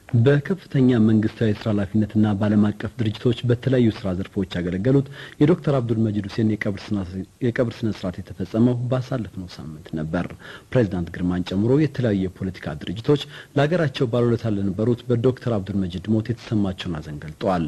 በከፍተኛ መንግስታዊ ስራ ኃላፊነትና ባለም አቀፍ ድርጅቶች በተለያዩ ስራ ዘርፎች ያገለገሉት የዶክተር አብዱል መጂድ ሁሴን የቀብር ስነ ስርዓት የተፈጸመው ባሳለፍነው ሳምንት ነበር። ፕሬዝዳንት ግርማን ጨምሮ የተለያዩ የፖለቲካ ድርጅቶች ለሀገራቸው ባለውለታ ለነበሩት በዶክተር አብዱል መጂድ ሞት የተሰማቸውን ሐዘን ገልጠዋል።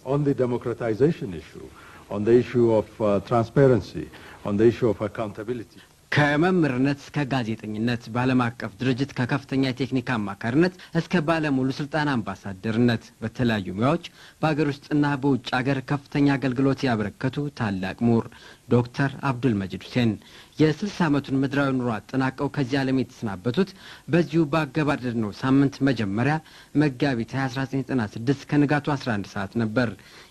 On the democratization issue, on the issue of transparency, on the issue of accountability. ከመምህርነት እስከ ጋዜጠኝነት ባለም አቀፍ ድርጅት ከከፍተኛ ቴክኒክ አማካሪነት እስከ ባለሙሉ ስልጣን አምባሳደርነት በተለያዩ ሙያዎች በአገር ውስጥና በውጭ ሀገር ከፍተኛ አገልግሎት ያበረከቱ ታላቅ ምሁር ዶክተር አብዱል መጂድ ሁሴን የ60 ዓመቱን ምድራዊ ኑሮ አጠናቀው ከዚህ ዓለም የተሰናበቱት በዚሁ ባገባደድነው ሳምንት መጀመሪያ መጋቢት 1996 ከንጋቱ 11 ሰዓት ነበር።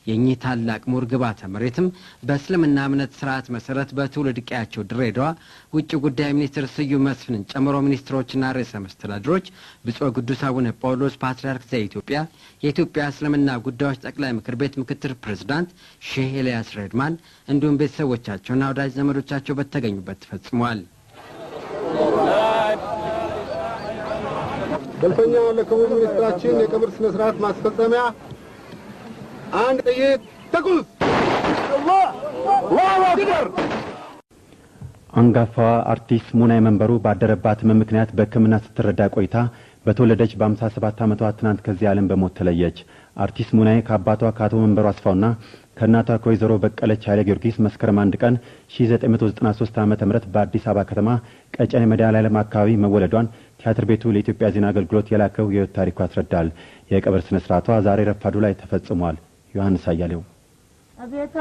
የኚህ ታላቅ ምሁር ግባተ መሬትም በእስልምና እምነት ስርዓት መሰረት በትውልድ ቀያቸው ድሬዳዋ ውጭ ጉዳይ ሚኒስትር ስዩም መስፍንን ጨምሮ ሚኒስትሮችና ርዕሰ መስተዳድሮች ብፁዕ ቅዱስ አቡነ ጳውሎስ ፓትርያርክ ዘኢትዮጵያ የኢትዮጵያ እስልምና ጉዳዮች ጠቅላይ ምክር ቤት ምክትል ፕሬዝዳንት ሼህ ኤልያስ ረድማን እንዲሁም ቤተሰቦቻቸውና ወዳጅ ዘመዶቻቸው በተገኙበት ተፈጽሟል። በልፈኛው ለክቡር ሚኒስትራችን የቀብር ስነ ስርዓት ማስፈጸሚያ አንድ ጥይት ተኩስ። አላሁ አክበር። አንጋፋዋ አርቲስት ሙናይ መንበሩ ባደረባት ምክንያት በሕክምና ስትረዳ ቆይታ በተወለደች በ57 ዓመቷ ትናንት ከዚህ ዓለም በሞት ተለየች። አርቲስት ሙናይ ከአባቷ ከአቶ መንበሩ አስፋውና ከእናቷ ከወይዘሮ በቀለች ኃይለ ጊዮርጊስ መስከረም 1 ቀን 1993 ዓ.ም በአዲስ አበባ ከተማ ቀጨኔ መድኃኔዓለም አካባቢ መወለዷን ቲያትር ቤቱ ለኢትዮጵያ ዜና አገልግሎት የላከው የህይወት ታሪኳ ያስረዳል። የቀብር ስነ ስርዓቷ ዛሬ ረፋዱ ላይ ተፈጽሟል። ዮሐንስ አያሌው አቤት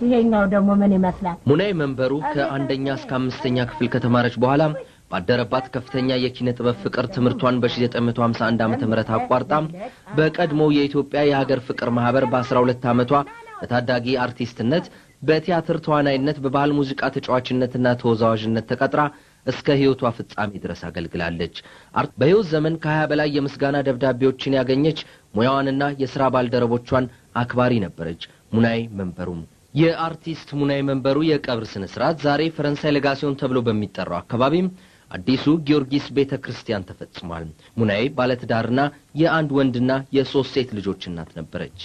ይሄኛው ደግሞ ምን ይመስላል? ሙናይ መንበሩ ከአንደኛ እስከ 5ኛ ክፍል ከተማረች በኋላ ባደረባት ከፍተኛ የኪነ ጥበብ ፍቅር ትምርቷን በ1951 ዓ.ም አቋርጣ በቀድሞ የኢትዮጵያ የሀገር ፍቅር ማህበር በ12 ዓመቷ በታዳጊ አርቲስትነት በቲያትር ተዋናይነት በባህል ሙዚቃ ተጫዋችነትና ተወዛዋዥነት ተቀጥራ እስከ ህይወቷ ፍጻሜ ድረስ አገልግላለች። በህይወት ዘመን ከ20 በላይ የምስጋና ደብዳቤዎችን ያገኘች ሙያዋንና የሥራ ባልደረቦቿን አክባሪ ነበረች። ሙናይ መንበሩ የአርቲስት ሙናይ መንበሩ የቀብር ስነ ስርዓት ዛሬ ፈረንሳይ ለጋሲዮን ተብሎ በሚጠራው አካባቢ አዲሱ ጊዮርጊስ ቤተክርስቲያን ተፈጽሟል። ሙናይ ባለትዳርና የአንድ ወንድና የ3 ሴት ልጆች እናት ነበረች።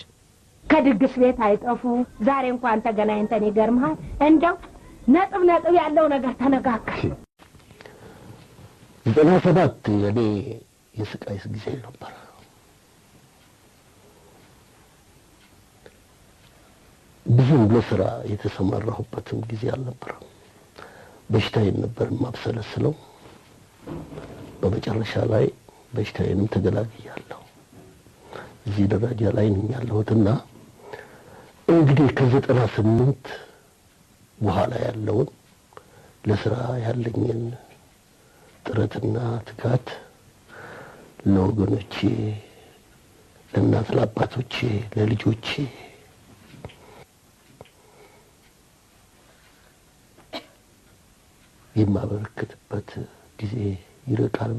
ከድግስ ቤት አይጠፉ ዛሬ እንኳን ተገናኝተን ይገርምሃል እንደው ነጥብ ያለው ነገር ተነጋገር። 97 የኔ የስቃይስ ጊዜ ነበር። ብዙም ለስራ የተሰማራሁበትም ጊዜ አልነበረም። በሽታዬን ነበር ማብሰለስለው። በመጨረሻ ላይ በሽታዬንም ተገላግያለሁ። እዚህ ደረጃ ላይ ነኝ ያለሁትና እንግዲህ ከ98 በኋላ ያለውን ለስራ ያለኝን ጥረትና ትጋት ለወገኖቼ፣ ለእናት ለአባቶቼ፣ ለልጆቼ የማበረከትበት ጊዜ ይርቃል።